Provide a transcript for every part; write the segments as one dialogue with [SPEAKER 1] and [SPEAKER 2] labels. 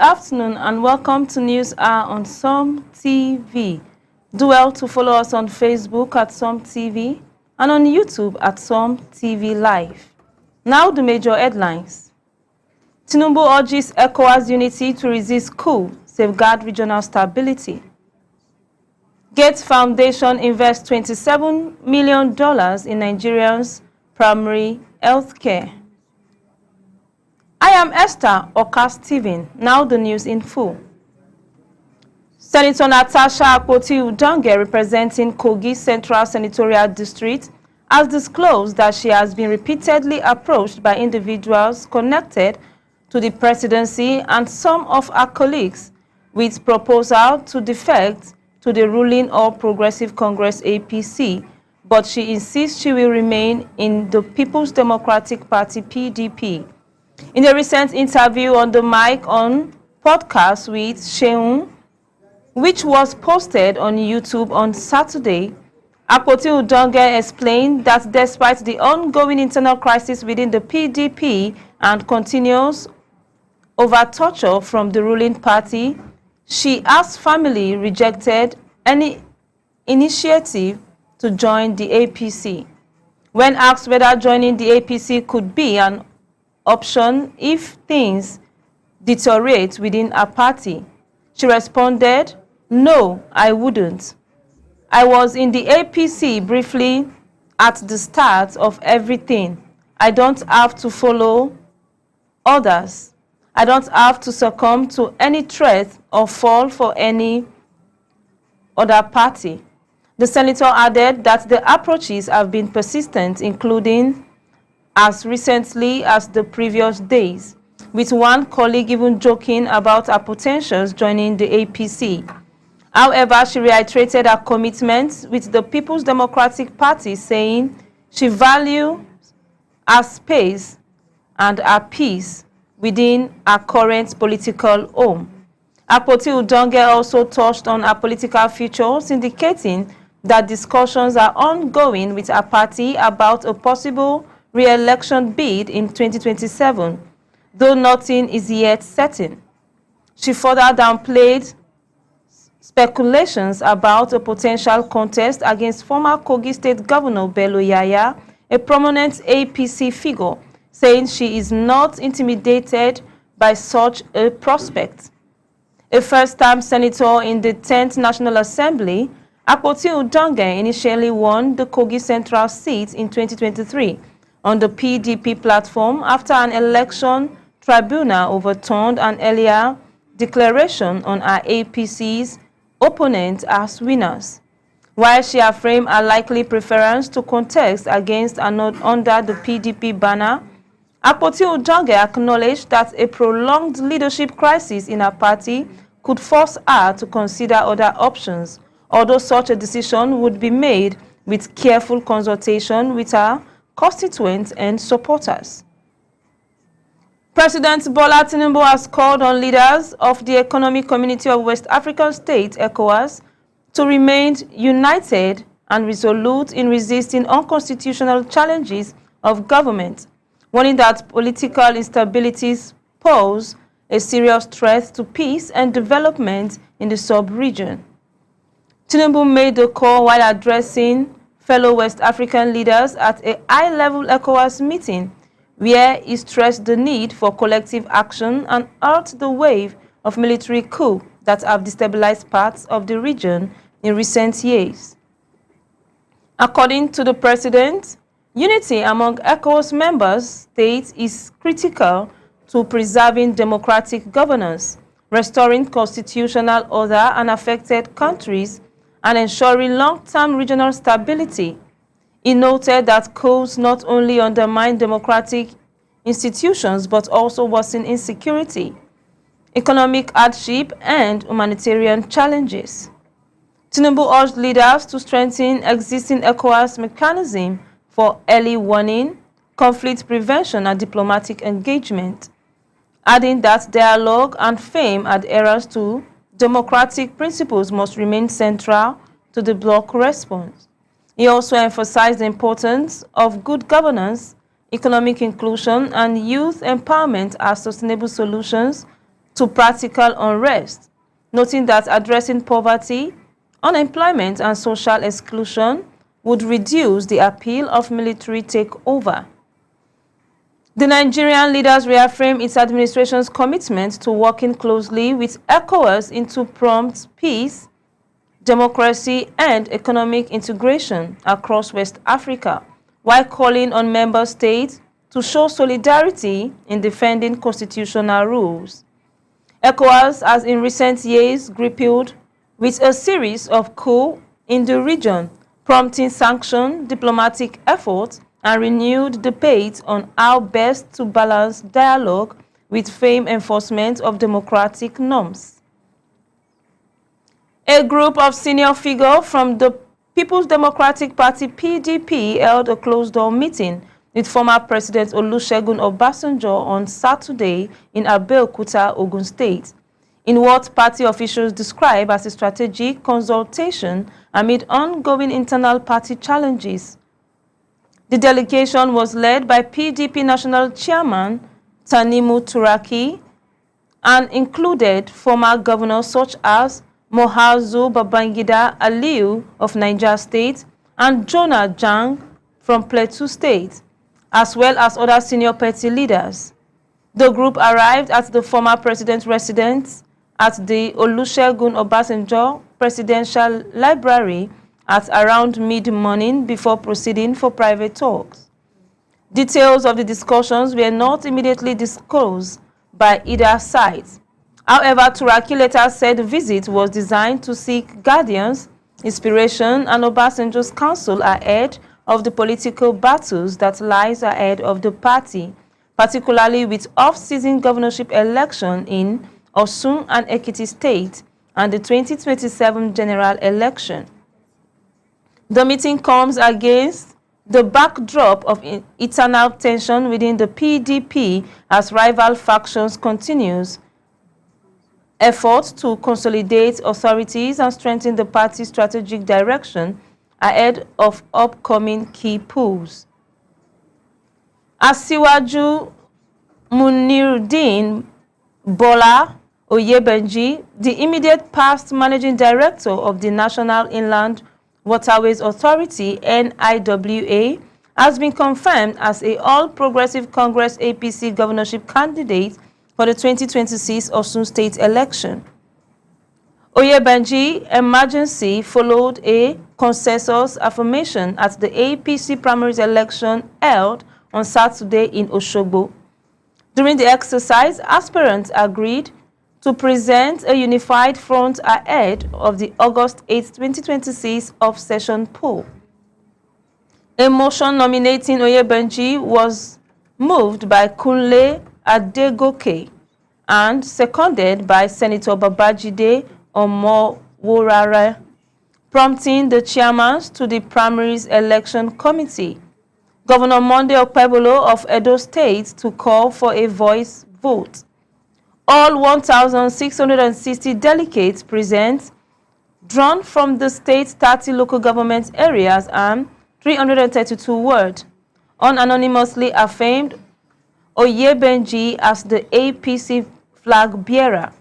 [SPEAKER 1] afternoon and welcome to News Hour on SOM TV. Do well to follow us on Facebook at SOM TV and on YouTube at SOM TV Live. Now the major headlines. Tinubu urges ECOWAS unity to resist coup, safeguard regional stability. Gates Foundation invests $27 million in Nigerians' primary health care. I am Esther Oka Stephen. Now the news in full. Senator Natasha Akpoti-Uduaghan, representing Kogi Central Senatorial District, has disclosed that she has been repeatedly approached by individuals connected to the presidency and some of her colleagues with proposal to defect to the ruling All Progressive Congress APC, but she insists she will remain in the People's Democratic Party PDP. In a recent interview on the Mic On podcast with Sheung, which was posted on YouTube on Saturday, Akpoti-Uduaghan explained that despite the ongoing internal crisis within the PDP and continuous over-torture from the ruling party, she as family rejected any initiative to join the APC. When asked whether joining the APC could be an option if things deteriorate within a party, she responded, "No, I wouldn't. I was in the APC briefly at the start of everything. I don't have to follow others. I don't have to succumb to any threat or fall for any other party." The senator added that the approaches have been persistent, including as recently as the previous days, with one colleague even joking about her potentials joining the APC. However, she reiterated her commitment with the People's Democratic Party, saying she values her space and her peace within her current political home. Akpoti-Uduaghan also touched on her political futures, indicating that discussions are ongoing with her party about a possible re-election bid in 2027, though nothing is yet certain. She further downplayed speculations about a potential contest against former Kogi State Governor Bello Yahaya, a prominent APC figure, saying she is not intimidated by such a prospect. A first-time senator in the 10th National Assembly, Akpoti-Uduaghan initially won the Kogi Central seat in 2023 on the PDP platform after an election tribunal overturned an earlier declaration on her APC's opponent as winners. While she affirmed a likely preference to contest against under the PDP banner, Akpoti-Uduaghan acknowledged that a prolonged leadership crisis in her party could force her to consider other options, although such a decision would be made with careful consultation with her constituents and supporters. President Bola Tinubu has called on leaders of the Economic Community of West African States, ECOWAS, to remain united and resolute in resisting unconstitutional challenges of government, warning that political instabilities pose a serious threat to peace and development in the sub-region. Tinubu made the call while addressing fellow West African leaders at a high-level ECOWAS meeting, where he stressed the need for collective action and halted the wave of military coups that have destabilized parts of the region in recent years. According to the president, unity among ECOWAS member states is critical to preserving democratic governance, restoring constitutional order in affected countries, and ensuring long-term regional stability. He noted that coups not only undermine democratic institutions but also worsen insecurity, economic hardship, and humanitarian challenges. Tinubu urged leaders to strengthen existing ECOWAS mechanisms for early warning, conflict prevention, and diplomatic engagement, adding that dialogue and firm adherence to democratic principles must remain central to the bloc response. He also emphasized the importance of good governance, economic inclusion, and youth empowerment as sustainable solutions to practical unrest, noting that addressing poverty, unemployment, and social exclusion would reduce the appeal of military takeover. The Nigerian leaders reaffirmed its administration's commitment to working closely with ECOWAS into prompt peace, democracy, and economic integration across West Africa, while calling on member states to show solidarity in defending constitutional rules. ECOWAS has in recent years grappled with a series of coups in the region, prompting sanctions, diplomatic efforts, and renewed debate on how best to balance dialogue with firm enforcement of democratic norms. A group of senior figures from the People's Democratic Party (PDP) held a closed-door meeting with former President Olusegun Obasanjo on Saturday in Abeokuta, Ogun State, in what party officials describe as a strategic consultation amid ongoing internal party challenges. The delegation was led by PDP National Chairman Tanimu Turaki and included former governors such as Mu'azu Babangida Aliyu of Niger State and Jonah Jang from Plateau State, as well as other senior party leaders. The group arrived at the former president's residence at the Olusegun Obasanjo Presidential Library at around mid-morning before proceeding for private talks. Details of the discussions were not immediately disclosed by either side. However, Turaki later said the visit was designed to seek guidance, inspiration, and Obasanjo's counsel ahead of the political battles that lies ahead of the party, particularly with off-season governorship election in Osun and Ekiti State and the 2027 general election. The meeting comes against the backdrop of eternal tension within the PDP as rival factions continues efforts to consolidate authorities and strengthen the party's strategic direction ahead of upcoming key polls. Asiwaju Muniruddin Bola Oyebanji, the immediate past managing director of the National Inland Waterways Authority (NIWA), has been confirmed as a All Progressive Congress APC governorship candidate for the 2026 Osun State election. Oyebanji's emergency followed a consensus affirmation at the APC primaries election held on Saturday in Osogbo. During the exercise, aspirants agreed to present a unified front ahead of the August 8, 2026 off-session poll. A motion nominating Oyebanji was moved by Kunle Adegoke and seconded by Senator Babajide Omoworare, prompting the chairman to the primaries election committee, Governor Monday Okpebholo of Edo State, to call for a voice vote. All 1,660 delegates present, drawn from the state's 30 local government areas and 332 wards, unanimously affirmed Oyebanji as the APC flag bearer.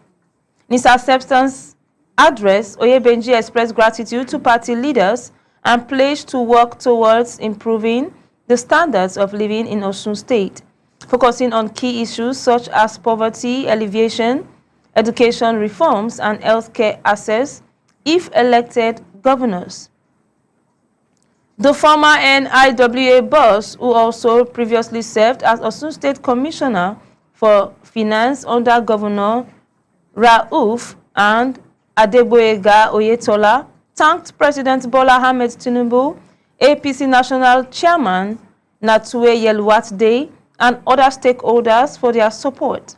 [SPEAKER 1] In his acceptance address, Oyebanji expressed gratitude to party leaders and pledged to work towards improving the standards of living in Osun State, focusing on key issues such as poverty alleviation, education reforms, and healthcare access if elected governors. The former NIWA boss, who also previously served as Osun State Commissioner for Finance under Governor Rauf and Adegboyega Oyetola, thanked President Bola Ahmed Tinubu, APC National Chairman Natue Yelwatde, and other stakeholders for their support.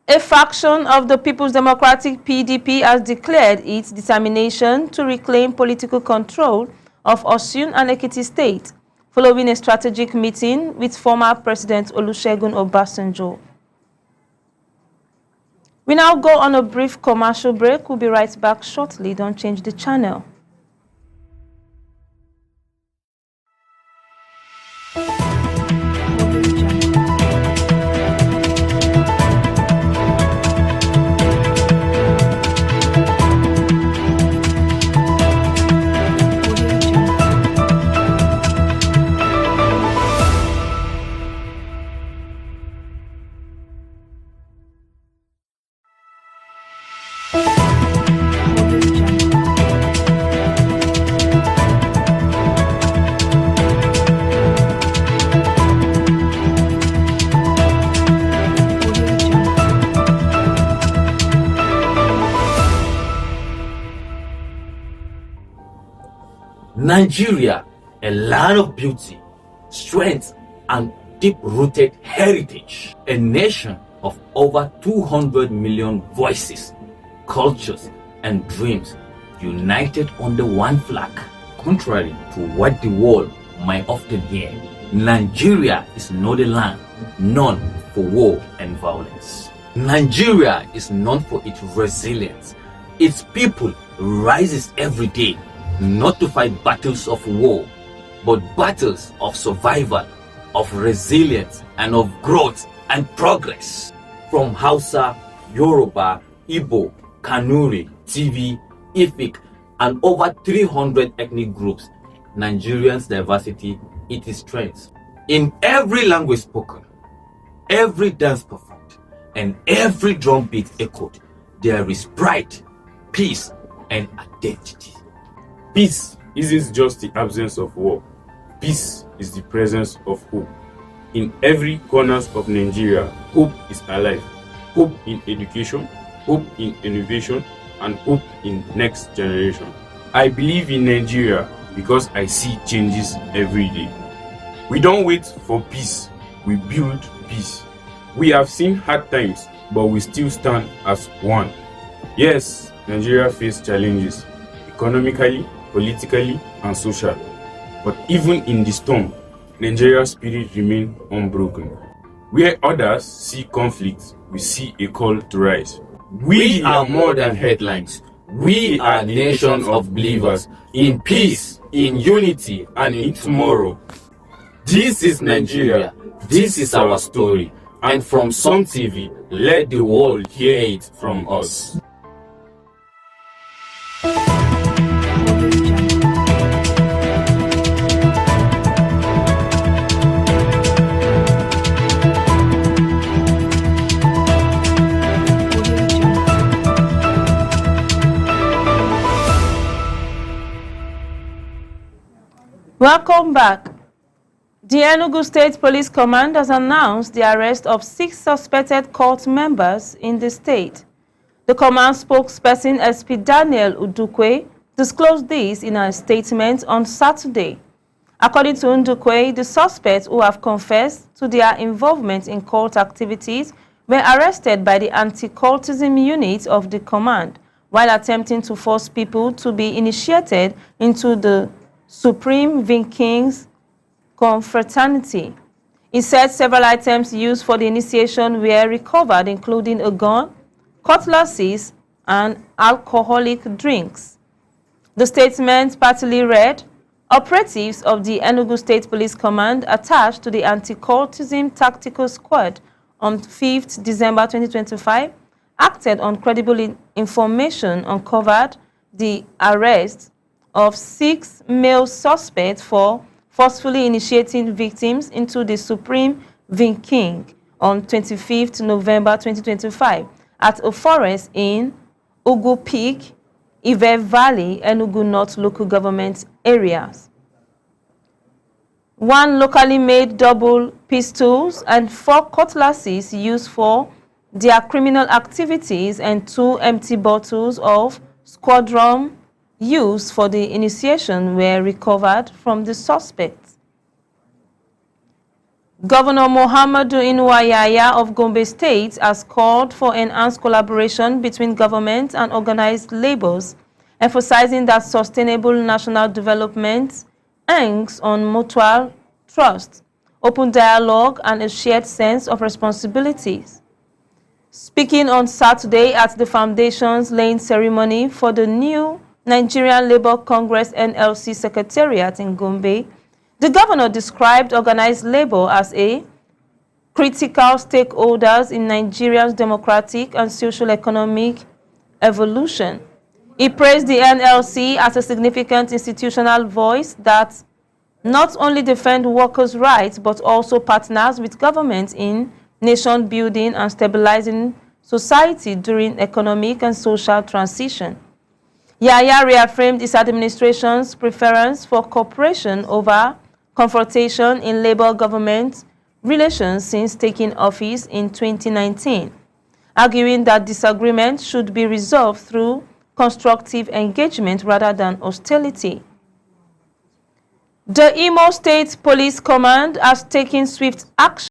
[SPEAKER 1] A faction of the People's Democratic PDP has declared its determination to reclaim political control of Osun and Ekiti State, following a strategic meeting with former President Olusegun Obasanjo. We now go on a brief commercial break. We'll be right back shortly. Don't change the channel.
[SPEAKER 2] Nigeria, a land of beauty, strength, and deep-rooted heritage. A nation of over 200 million voices, cultures, and dreams united under one flag. Contrary to what the world might often hear, Nigeria is not a land known for war and violence. Nigeria is known for its resilience. Its people rises every day, not to fight battles of war, but battles of survival, of resilience, and of growth and progress. From Hausa, Yoruba, Igbo, Kanuri, TV, Efik, and over 300 ethnic groups, Nigerians' diversity is its strength. In every language spoken, every dance performed, and every drum beat echoed, there is pride, peace, and identity.
[SPEAKER 3] Peace isn't just the absence of war. Peace is the presence of hope. In every corner of Nigeria, hope is alive. Hope in education, hope in innovation, and hope in next generation. I believe in Nigeria because I see changes every day. We don't wait for peace, we build peace. We have seen hard times, but we still stand as one. Yes, Nigeria faces challenges, economically, politically, and socially. But even in the storm, Nigeria's spirit remains unbroken. Where others see conflict, we see a call to rise.
[SPEAKER 2] We are more than headlines. We are a nation of believers in peace, in unity, and in tomorrow. This is Nigeria. This is our story. And from Sun TV, let the world hear it from us.
[SPEAKER 1] Welcome back. The Enugu State Police Command has announced the arrest of 6 suspected cult members in the state. The command spokesperson SP Daniel Udukwe disclosed this in a statement on Saturday. According to Udukwe, the suspects who have confessed to their involvement in cult activities were arrested by the anti-cultism unit of the command while attempting to force people to be initiated into the Supreme Vikings Confraternity. He said several items used for the initiation were recovered, including a gun, cutlasses, and alcoholic drinks. The statement partly read, operatives of the Enugu State Police Command attached to the Anti-Cultism Tactical Squad on 5th December 2025 acted on credible information, uncovered the arrest of 6 male suspects for forcefully initiating victims into the Supreme Viking on 25th November 2025 at a forest in Ugu Peak, Ive Valley, Enugu North local government areas. 1 locally made double pistols and 4 cutlasses used for their criminal activities and 2 empty bottles of squadron used for the initiation were recovered from the suspects. Governor Muhammadu Inuwa Yahaya of Gombe State has called for enhanced collaboration between government and organized labors, emphasizing that sustainable national development hangs on mutual trust, open dialogue, and a shared sense of responsibilities. Speaking on Saturday at the foundation's laying ceremony for the new Nigerian Labour Congress NLC Secretariat in Gombe, the governor described organized labor as a critical stakeholders in Nigeria's democratic and socio-economic evolution. He praised the NLC as a significant institutional voice that not only defends workers' rights but also partners with government in nation building and stabilizing society during economic and social transition. Yahaya reaffirmed his administration's preference for cooperation over confrontation in labor-government relations since taking office in 2019, arguing that disagreements should be resolved through constructive engagement rather than hostility. The Imo State Police Command has taken swift action